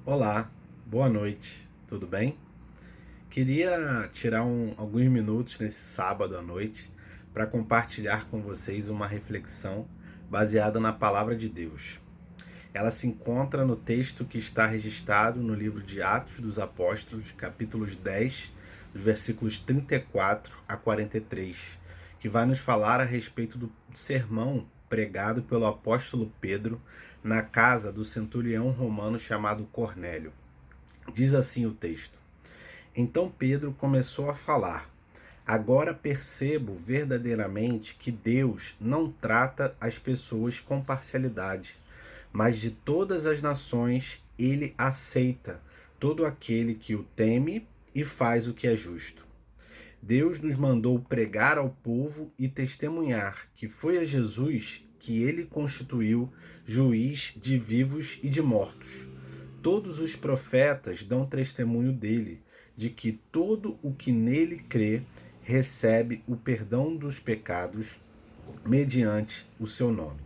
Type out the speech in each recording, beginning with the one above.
Olá, boa noite, tudo bem? Queria tirar alguns minutos nesse sábado à noite para compartilhar com vocês uma reflexão baseada na Palavra de Deus. Ela se encontra no texto que está registrado no livro de Atos dos Apóstolos, capítulos 10, dos versículos 34 a 43, que vai nos falar a respeito do sermão pregado pelo apóstolo Pedro na casa do centurião romano chamado Cornélio. Diz assim o texto: Então Pedro começou a falar: Agora percebo verdadeiramente que Deus não trata as pessoas com parcialidade, mas de todas as nações ele aceita todo aquele que o teme e faz o que é justo. Deus nos mandou pregar ao povo e testemunhar que foi a Jesus que ele constituiu juiz de vivos e de mortos. Todos os profetas dão testemunho dele, de que todo o que nele crê recebe o perdão dos pecados mediante o seu nome.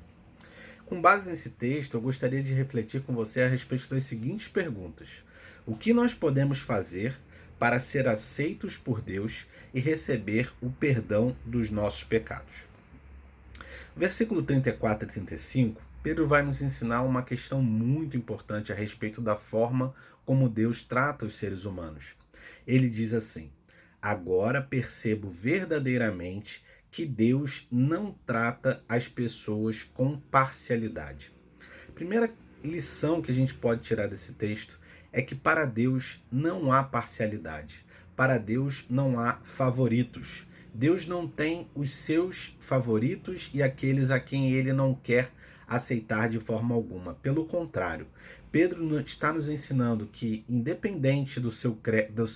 Com base nesse texto, eu gostaria de refletir com você a respeito das seguintes perguntas: o que nós podemos fazer para ser aceitos por Deus e receber o perdão dos nossos pecados? Versículo 34 e 35, Pedro vai nos ensinar uma questão muito importante a respeito da forma como Deus trata os seres humanos. Ele diz assim: Agora percebo verdadeiramente que Deus não trata as pessoas com parcialidade. Primeira lição que a gente pode tirar desse texto é que para Deus não há parcialidade. Para Deus não há favoritos. Deus não tem os seus favoritos e aqueles a quem ele não quer aceitar de forma alguma. Pelo contrário, Pedro está nos ensinando que, independente da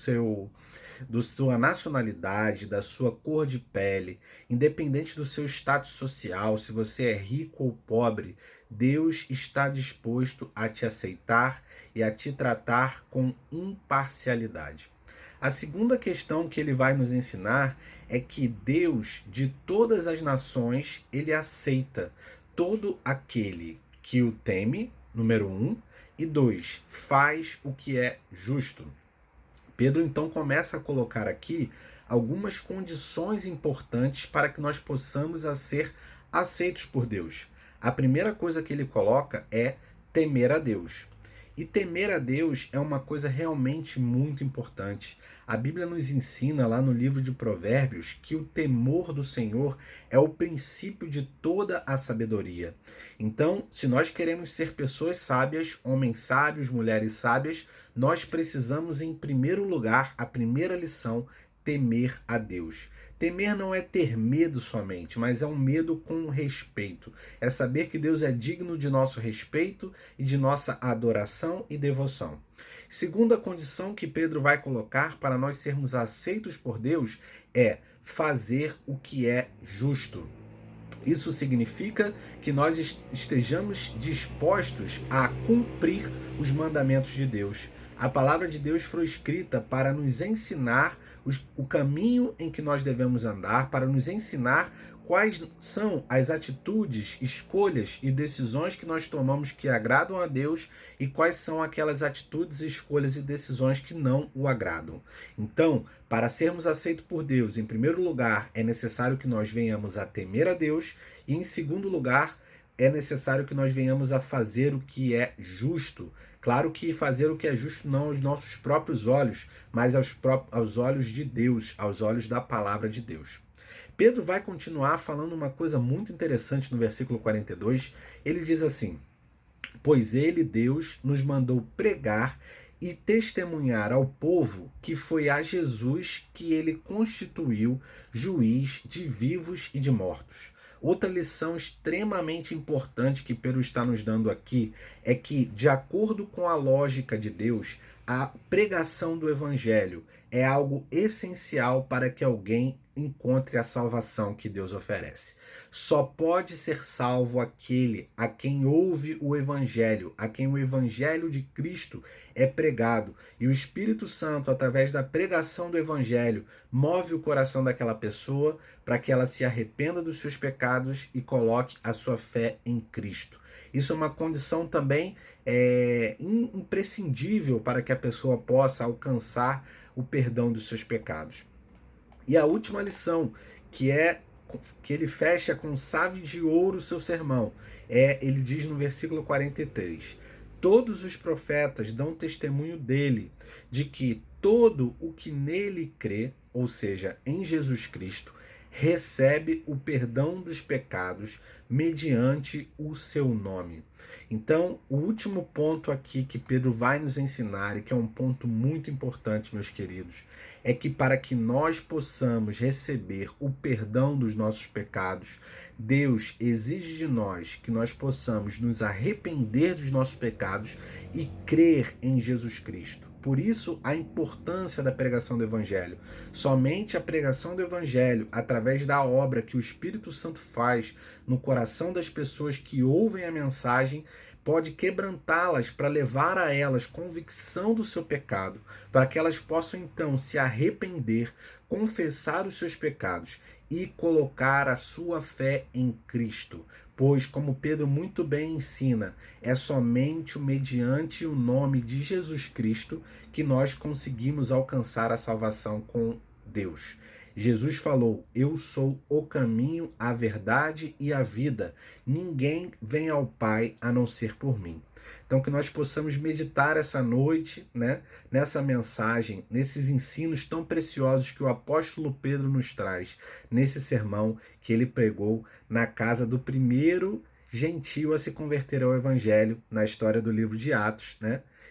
sua nacionalidade, da sua cor de pele, independente do seu status social, se você é rico ou pobre, Deus está disposto a te aceitar e a te tratar com imparcialidade. A segunda questão que ele vai nos ensinar é que Deus, de todas as nações, ele aceita todo aquele que o teme, número 1, e 2, faz o que é justo. Pedro então começa a colocar aqui algumas condições importantes para que nós possamos ser aceitos por Deus. A primeira coisa que ele coloca é temer a Deus. E temer a Deus é uma coisa realmente muito importante. A Bíblia nos ensina lá no livro de Provérbios que o temor do Senhor é o princípio de toda a sabedoria. Então, se nós queremos ser pessoas sábias, homens sábios, mulheres sábias, nós precisamos, em primeiro lugar, a primeira lição, temer a Deus. Temer não é ter medo somente, mas é um medo com respeito. É saber que Deus é digno de nosso respeito e de nossa adoração e devoção. Segunda condição que Pedro vai colocar para nós sermos aceitos por Deus é fazer o que é justo. Isso significa que nós estejamos dispostos a cumprir os mandamentos de Deus. A palavra de Deus foi escrita para nos ensinar o caminho em que nós devemos andar, para nos ensinar quais são as atitudes, escolhas e decisões que nós tomamos que agradam a Deus e quais são aquelas atitudes, escolhas e decisões que não o agradam. Então, para sermos aceitos por Deus, em primeiro lugar, é necessário que nós venhamos a temer a Deus e, em segundo lugar, é necessário que nós venhamos a fazer o que é justo. Claro que fazer o que é justo não aos nossos próprios olhos, mas aos olhos de Deus, aos olhos da palavra de Deus. Pedro vai continuar falando uma coisa muito interessante no versículo 42. Ele diz assim: Pois ele, Deus, nos mandou pregar e testemunhar ao povo que foi a Jesus que ele constituiu juiz de vivos e de mortos. Outra lição extremamente importante que Pedro está nos dando aqui é que, de acordo com a lógica de Deus, a pregação do evangelho é algo essencial para que alguém encontre a salvação que Deus oferece. Só pode ser salvo aquele a quem ouve o evangelho, a quem o evangelho de Cristo é pregado. E o Espírito Santo, através da pregação do evangelho, move o coração daquela pessoa para que ela se arrependa dos seus pecados e coloque a sua fé em Cristo. Isso é uma condição também imprescindível para que a pessoa possa alcançar o perdão dos seus pecados. E a última lição, que é que ele fecha com chave de ouro o seu sermão, ele diz no versículo 43: todos os profetas dão testemunho dele, de que todo o que nele crê, ou seja, em Jesus Cristo, recebe o perdão dos pecados mediante o seu nome. Então, o último ponto aqui que Pedro vai nos ensinar, e que é um ponto muito importante, meus queridos, é que para que nós possamos receber o perdão dos nossos pecados, Deus exige de nós que nós possamos nos arrepender dos nossos pecados e crer em Jesus Cristo. Por isso, a importância da pregação do Evangelho. Somente a pregação do Evangelho, através da obra que o Espírito Santo faz no coração das pessoas que ouvem a mensagem, pode quebrantá-las para levar a elas convicção do seu pecado, para que elas possam então se arrepender, confessar os seus pecados e colocar a sua fé em Cristo. Pois, como Pedro muito bem ensina, é somente mediante o nome de Jesus Cristo que nós conseguimos alcançar a salvação com Deus. Jesus falou: eu sou o caminho, a verdade e a vida. Ninguém vem ao Pai a não ser por mim. Então, que nós possamos meditar essa noite, nessa mensagem, nesses ensinos tão preciosos que o apóstolo Pedro nos traz, nesse sermão que ele pregou na casa do primeiro gentio a se converter ao Evangelho na história do livro de Atos,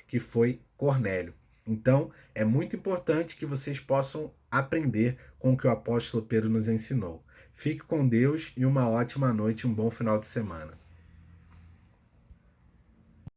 que foi Cornélio. Então, é muito importante que vocês possam aprender com o que o apóstolo Pedro nos ensinou. Fique com Deus e uma ótima noite, um bom final de semana.